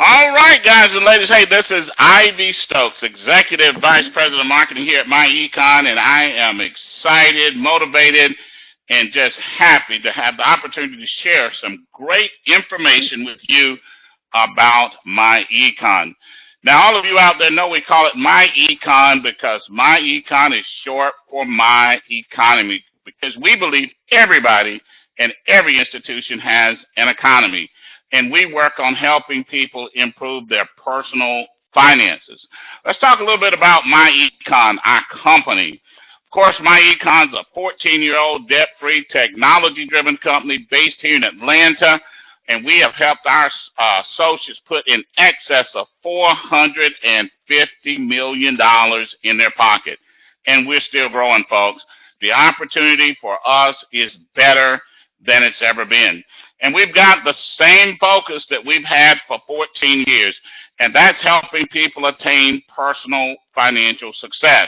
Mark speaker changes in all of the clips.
Speaker 1: All right, guys and ladies. Hey, this is Ivey Stokes, Executive Vice President of Marketing here at myEcon, and I am excited, motivated, and just happy to have the opportunity to share some great information with you about myEcon. Now, all of you out there know we call it myEcon because myEcon is short for my economy, because we believe everybody and every institution has an economy. And we work on helping people improve their personal finances. Let's talk a little bit about myEcon, our company. Of course, myEcon is a 14-year-old debt-free, technology-driven company based here in Atlanta, and we have helped our associates put in excess of $450 million in their pocket. And we're still growing, folks. The opportunity for us is better than it's ever been. And we've got the same focus that we've had for 14 years, and that's helping people attain personal financial success.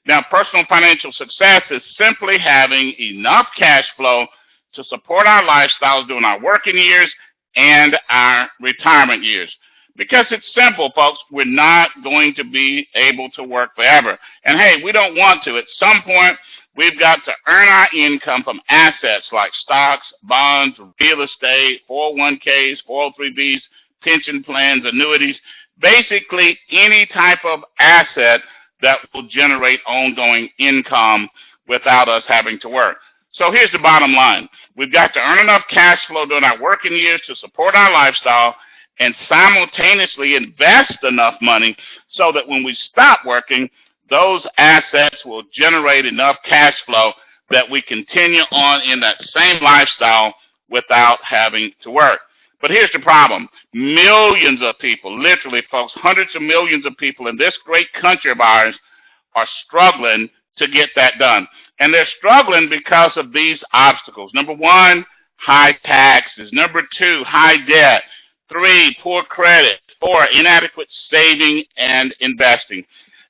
Speaker 1: Now, personal financial success is simply having enough cash flow to support our lifestyles during our working years and our retirement years. Because it's simple, folks, we're not going to be able to work forever. And hey, we don't want to. At some point, we've got to earn our income from assets like stocks, bonds, real estate, 401ks, 403bs, pension plans, annuities, basically any type of asset that will generate ongoing income without us having to work. So here's the bottom line. We've got to earn enough cash flow during our working years to support our lifestyle and simultaneously invest enough money so that when we stop working, those assets will generate enough cash flow that we continue on in that same lifestyle without having to work. But here's the problem. Millions of people, literally, folks, hundreds of millions of people in this great country of ours are struggling to get that done. And they're struggling because of these obstacles. Number one, high taxes. Number two, high debt. Three, poor credit. Four, inadequate saving and investing.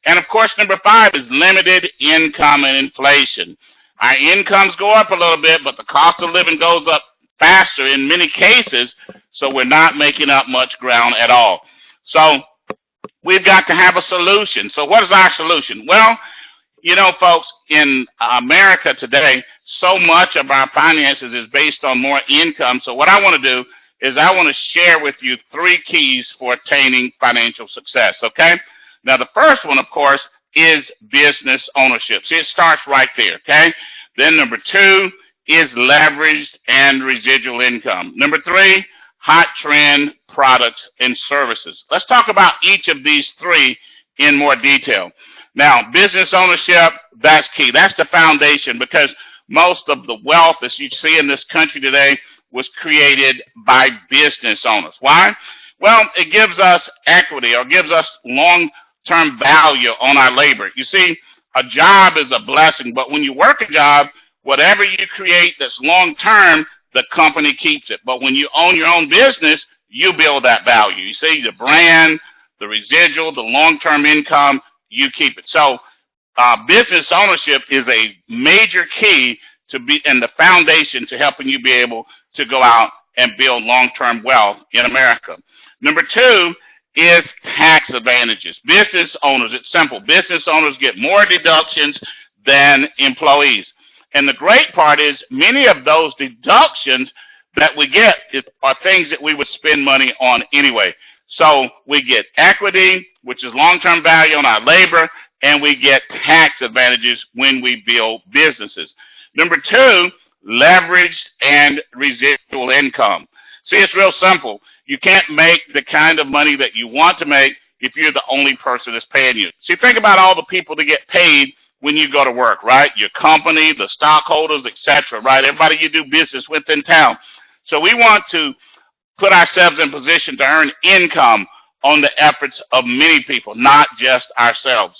Speaker 1: And of course, number five is limited income and inflation. Our incomes go up a little bit, but the cost of living goes up faster in many cases, so we're not making up much ground at all. So we've got to have a solution. So what is our solution? Well, you know, folks, in America today, so much of our finances is based on more income. So what I want to do is I want to share with you three keys for attaining financial success, okay? Now, the first one, of course, is business ownership. See, it starts right there, okay? Then number two is leveraged and residual income. Number three, hot trend products and services. Let's talk about each of these three in more detail. Now, business ownership, that's key. That's the foundation, because most of the wealth that you see in this country today was created by business owners. Why? Well, it gives us equity, or gives us long-term value on our labor. You see, a job is a blessing, but when you work a job, whatever you create that's long-term, the company keeps it. But when you own your own business, you build that value. You see, the brand, the residual, the long-term income, you keep it. So business ownership is a major key to be, and the foundation to helping you be able to go out and build long-term wealth in America. Number two is tax advantages. Business owners, it's simple. Business owners get more deductions than employees. And the great part is many of those deductions that we get are things that we would spend money on anyway. So we get equity, which is long-term value on our labor, and we get tax advantages when we build businesses. Number two, leveraged and residual income. See, it's real simple. You can't make the kind of money that you want to make if you're the only person that's paying you. See, think about all the people that get paid when you go to work, right? Your company, the stockholders, etc., right? Everybody you do business with in town. So we want to put ourselves in position to earn income on the efforts of many people, not just ourselves.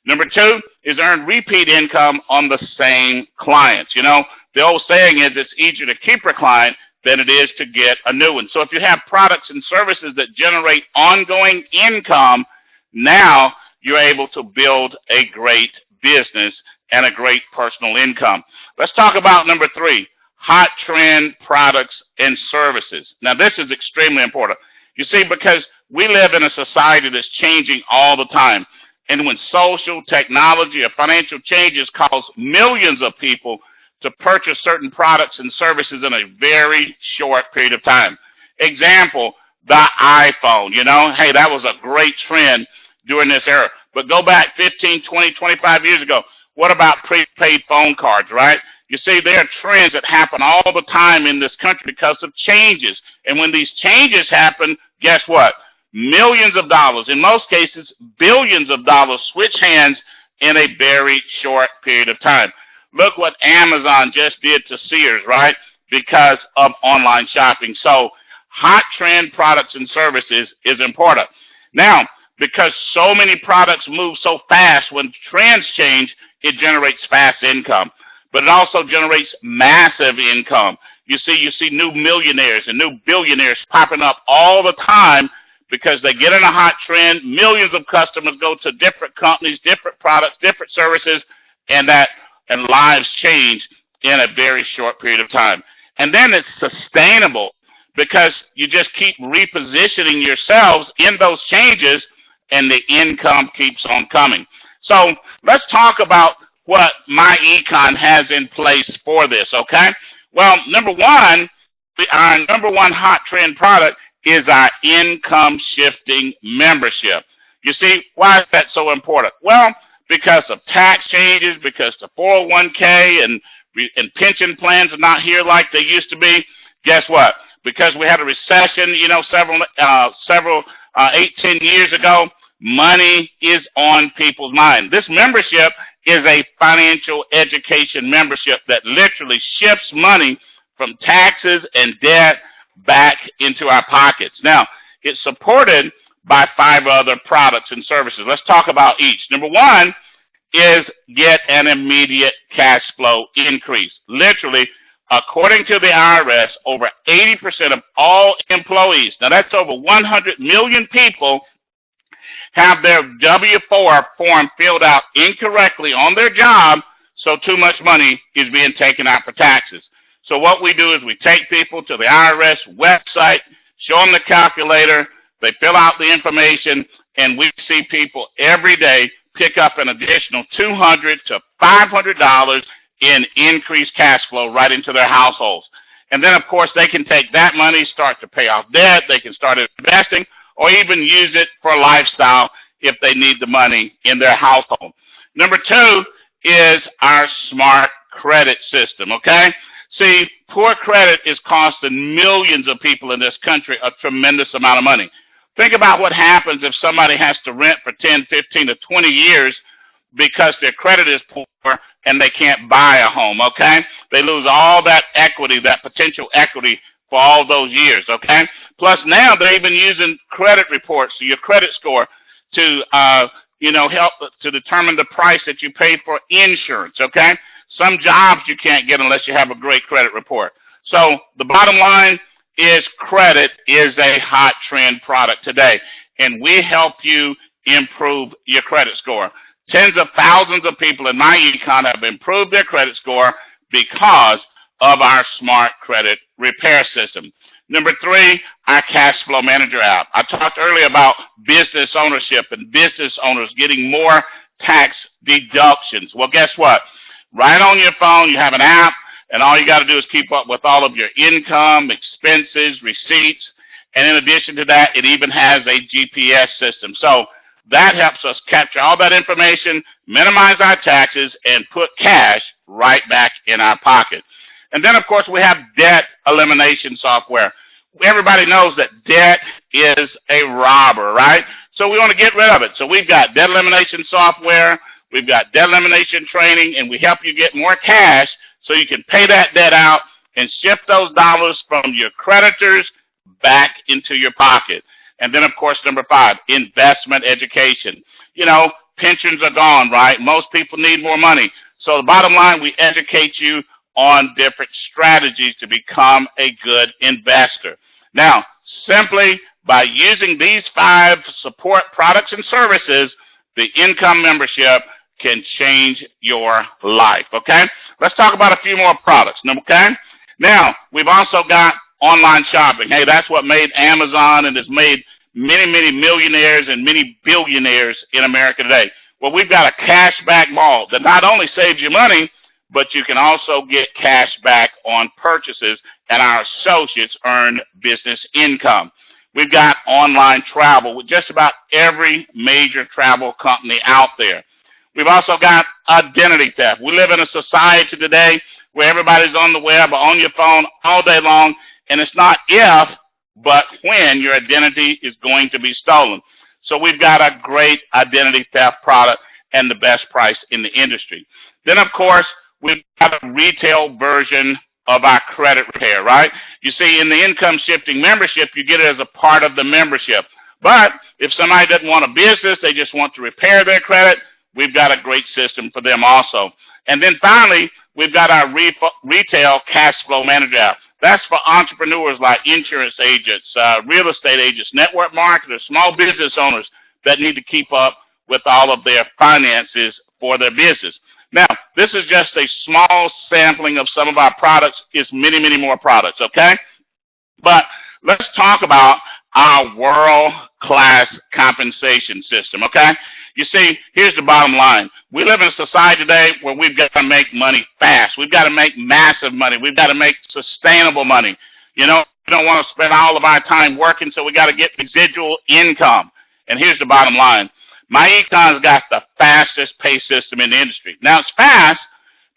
Speaker 1: Number two is earn repeat income on the same clients. You know, the old saying is it's easier to keep a client than it is to get a new one. So if you have products and services that generate ongoing income, now you're able to build a great business and a great personal income. Let's talk about number three, hot trend products and services. Now, this is extremely important. You see, because we live in a society that's changing all the time. And when social, technology, or financial changes cause millions of people to purchase certain products and services in a very short period of time. Example, the iPhone. You know, hey, that was a great trend during this era. But go back 15, 20, 25 years ago. What about prepaid phone cards, right? You see, there are trends that happen all the time in this country because of changes. And when these changes happen, guess what? Millions of dollars, in most cases, billions of dollars switch hands in a very short period of time. Look what Amazon just did to Sears, right? Because of online shopping. So hot trend products and services is important. Now, because so many products move so fast, when trends change, it generates fast income. But it also generates massive income. You see new millionaires and new billionaires popping up all the time because they get in a hot trend. Millions of customers go to different companies, different products, different services, and lives change in a very short period of time. And then it's sustainable because you just keep repositioning yourselves in those changes, and the income keeps on coming. So let's talk about what myEcon has in place for this, okay? Well, number one, our number one hot trend product is our income shifting membership. You see, why is that so important? Well, because of tax changes, because the 401k and pension plans are not here like they used to be. Guess what? Because we had a recession, you know, 10 years ago, money is on people's mind. This membership is a financial education membership that literally shifts money from taxes and debt back into our pockets. Now, it's supported by 5 other products and services. Let's talk about each. Number one is get an immediate cash flow increase. Literally, according to the IRS, over 80% of all employees, now that's over 100 million people, have their W-4 form filled out incorrectly on their job, so too much money is being taken out for taxes. So what we do is we take people to the IRS website, show them the calculator, they fill out the information, and we see people every day pick up an additional $200 to $500 in increased cash flow right into their households. And then, of course, they can take that money, start to pay off debt, they can start investing, or even use it for lifestyle if they need the money in their household. Number 2 is our smart credit system, okay? See, poor credit is costing millions of people in this country a tremendous amount of money. Think about what happens if somebody has to rent for 10, 15, or 20 years because their credit is poor and they can't buy a home, okay? They lose all that equity, that potential equity for all those years, okay? Plus now they're even using credit reports, so your credit score, to help to determine the price that you pay for insurance, okay? Some jobs you can't get unless you have a great credit report. So the bottom line is credit is a hot trend product today, and we help you improve your credit score. Tens of thousands of people in myEcon have improved their credit score because of our smart credit repair system. Number 3, our cash flow manager app. I talked earlier about business ownership and business owners getting more tax deductions. Well, guess what? Right on your phone, you have an app, and all you got to do is keep up with all of your income, expenses, receipts, and in addition to that, it even has a GPS system. So that helps us capture all that information, minimize our taxes, and put cash right back in our pocket. And then, of course, we have debt elimination software. Everybody knows that debt is a robber, right? So we want to get rid of it. So we've got debt elimination software, we've got debt elimination training, and we help you get more cash so you can pay that debt out and shift those dollars from your creditors back into your pocket. And then, of course, number 5, investment education. You know, pensions are gone, right? Most people need more money. So the bottom line, we educate you on different strategies to become a good investor. Now, simply by using these 5 support products and services, the income membership can change your life, okay? Let's talk about a few more products, okay? Now, we've also got online shopping. Hey, that's what made Amazon and has made many, many millionaires and many billionaires in America today. Well, we've got a cashback mall that not only saves you money, but you can also get cash back on purchases, and our associates earn business income. We've got online travel with just about every major travel company out there. We've also got identity theft. We live in a society today where everybody's on the web or on your phone all day long, and it's not if, but when your identity is going to be stolen. So we've got a great identity theft product and the best price in the industry. Then, of course, we've got a retail version of our credit repair, right? You see, in the income shifting membership, you get it as a part of the membership. But if somebody doesn't want a business, they just want to repair their credit, we've got a great system for them also. And then finally, we've got our retail cash flow manager app. That's for entrepreneurs like insurance agents, real estate agents, network marketers, small business owners that need to keep up with all of their finances for their business. Now, this is just a small sampling of some of our products. It's many, many more products, okay? But let's talk about our world-class compensation system, okay? You see, here's the bottom line. We live in a society today where we've got to make money fast. We've got to make massive money. We've got to make sustainable money. You know, we don't want to spend all of our time working, so we got to get residual income. And here's the bottom line. myEcon's got the fastest pay system in the industry. Now, it's fast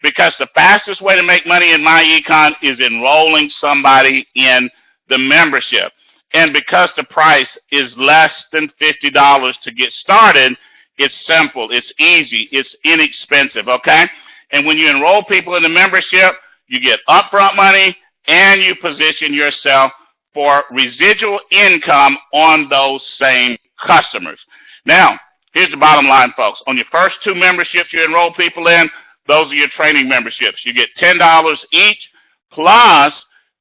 Speaker 1: because the fastest way to make money in myEcon is enrolling somebody in the membership. And because the price is less than $50 to get started, it's simple, it's easy, it's inexpensive, okay? And when you enroll people in the membership, you get upfront money and you position yourself for residual income on those same customers. Now, here's the bottom line, folks. On your first 2 memberships you enroll people in, those are your training memberships. You get $10 each, plus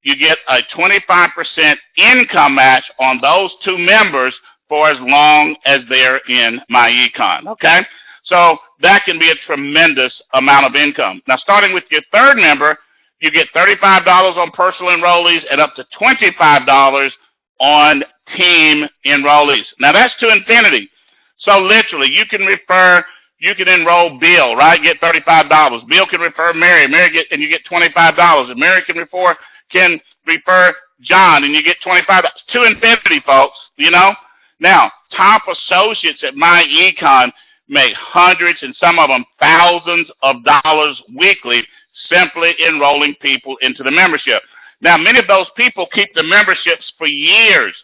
Speaker 1: you get a 25% income match on those 2 members for as long as they're in myEcon, okay? So that can be a tremendous amount of income. Now, starting with your 3rd member, you get $35 on personal enrollees and up to $25 on team enrollees. Now, that's to infinity. So literally, you can enroll Bill, right? Get $35. Bill can refer Mary, and you get $25. And Mary can refer John, and you get $25. To infinity, folks, you know? Now, top associates at myEcon make hundreds and some of them thousands of dollars weekly simply enrolling people into the membership. Now, many of those people keep the memberships for years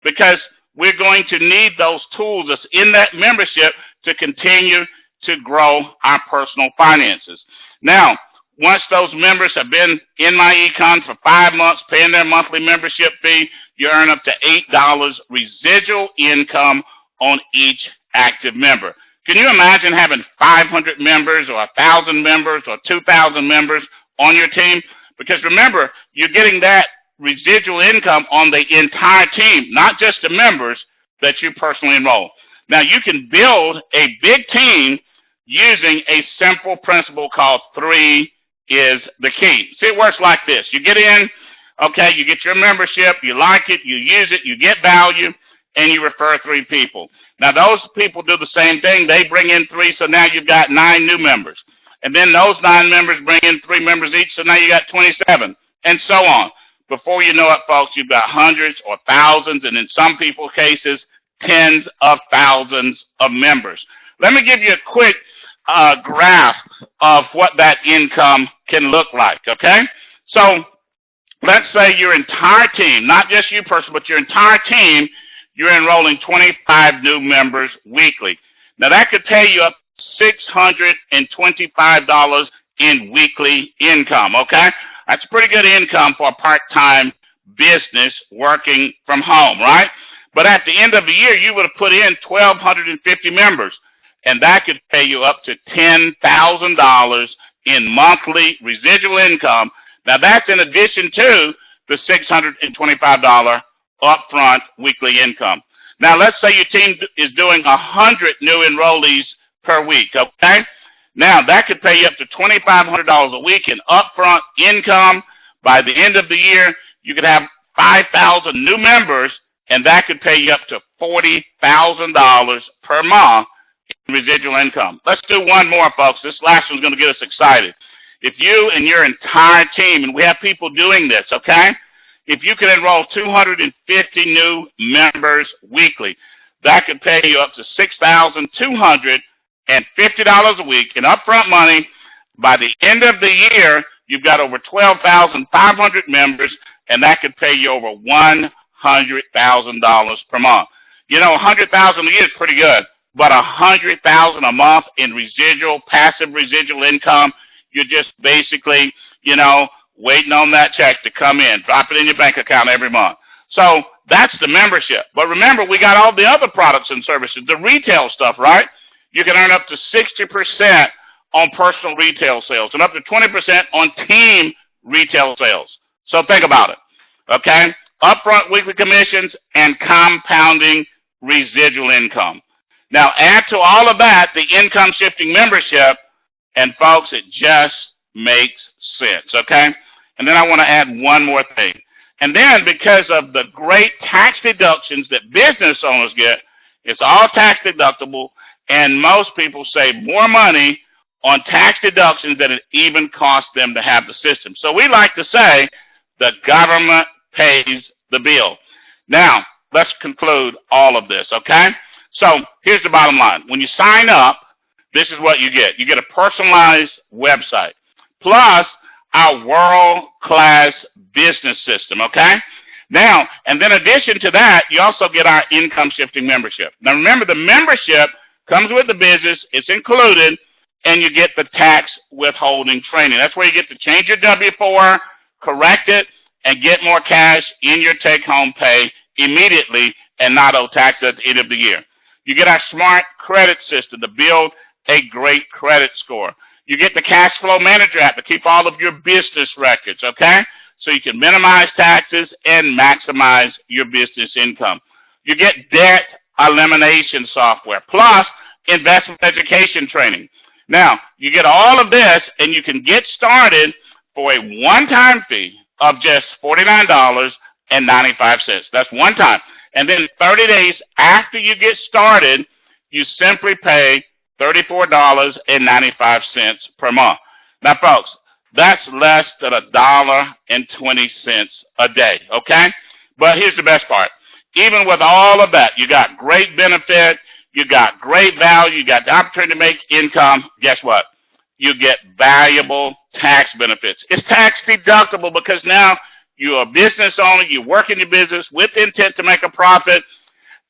Speaker 1: because we're going to need those tools that's in that membership to continue to grow our personal finances. Now, once those members have been in myEcon for 5 months, paying their monthly membership fee, you earn up to $8 residual income on each active member. Can you imagine having 500 members or 1,000 members or 2,000 members on your team? Because remember, you're getting that residual income on the entire team, not just the members that you personally enroll. Now, you can build a big team using a simple principle called 3 is the key. See, it works like this. You get in, okay, you get your membership, you like it, you use it, you get value, and you refer 3 people. Now, those people do the same thing. They bring in 3, so now you've got 9 new members. And then those 9 members bring in 3 members each, so now you got 27, and so on. Before you know it, folks, you've got hundreds or thousands, and in some people's cases, tens of thousands of members. Let me give you a quick graph of what that income can look like, okay? So let's say your entire team, not just you personally, but your entire team, you're enrolling 25 new members weekly. Now, that could pay you up $625 in weekly income, okay? That's pretty good income for a part-time business working from home, right? But at the end of the year, you would have put in 1,250 members, and that could pay you up to $10,000 in monthly residual income. Now, that's in addition to the $625 upfront weekly income. Now, let's say your team is doing 100 new enrollees per week, okay? Now, that could pay you up to $2,500 a week in upfront income. By the end of the year, you could have 5,000 new members, and that could pay you up to $40,000 per month in residual income. Let's do one more, folks. This last one's going to get us excited. If you and your entire team, and we have people doing this, okay? If you can enroll 250 new members weekly, that could pay you up to $6,250 a week in upfront money. By the end of the year, you've got over 12,500 members, and that could pay you over $100,000 per month. You know, $100,000 a year is pretty good, but $100,000 a month in residual, passive residual income, you're just basically, you know, waiting on that check to come in. Drop it in your bank account every month. So that's the membership. But remember, we got all the other products and services, the retail stuff, right? You can earn up to 60% on personal retail sales and up to 20% on team retail sales. So think about it, okay? Upfront weekly commissions and compounding residual income. Now, add to all of that the income shifting membership, and folks, it just makes sense, okay? And then I want to add one more thing. And then because of the great tax deductions that business owners get, it's all tax deductible, and most people save more money on tax deductions than it even costs them to have the system. So we like to say the government pays the bill. Now, let's conclude all of this, okay? So here's the bottom line. When you sign up, this is what you get. You get a personalized website, plus our world-class business system, okay? Now, and then in addition to that, you also get our income-shifting membership. Now, remember, the membership comes with the business. It's included, and you get the tax withholding training. That's where you get to change your W-4, correct it, and get more cash in your take-home pay immediately and not owe tax at the end of the year. You get our smart credit system to build a great credit score. You get the Cash Flow Manager app to keep all of your business records, okay? So you can minimize taxes and maximize your business income. You get debt elimination software, plus investment education training. Now, you get all of this, and you can get started for a one-time fee of just $49.95. That's one time. And then 30 days after you get started, you simply pay $34.95 per month. Now, folks, that's less than $1.20 a day, okay? But here's the best part. Even with all of that, you got great benefit, you got great value, you got the opportunity to make income. Guess what? You get valuable tax benefits. It's tax deductible because now you're a business owner, you work in your business with the intent to make a profit,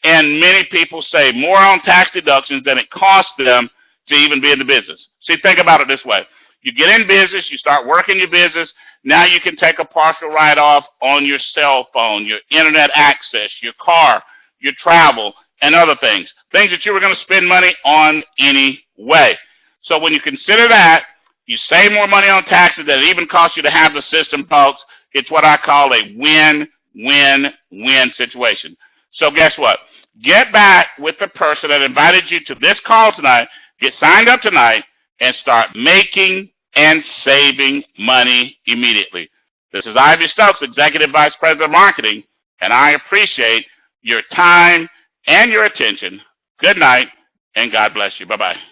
Speaker 1: and many people save more on tax deductions than it costs them to even be in the business. See, think about it this way. You get in business, you start working your business, now you can take a partial write-off on your cell phone, your internet access, your car, your travel, and other things. Things that you were going to spend money on anyway. So when you consider that, you save more money on taxes than it even costs you to have the system, folks. It's what I call a win-win-win situation. So guess what? Get back with the person that invited you to this call tonight, get signed up tonight, and start making and saving money immediately. This is Ivey Stokes, Executive Vice President of Marketing, and I appreciate your time and your attention. Good night, and God bless you. Bye-bye.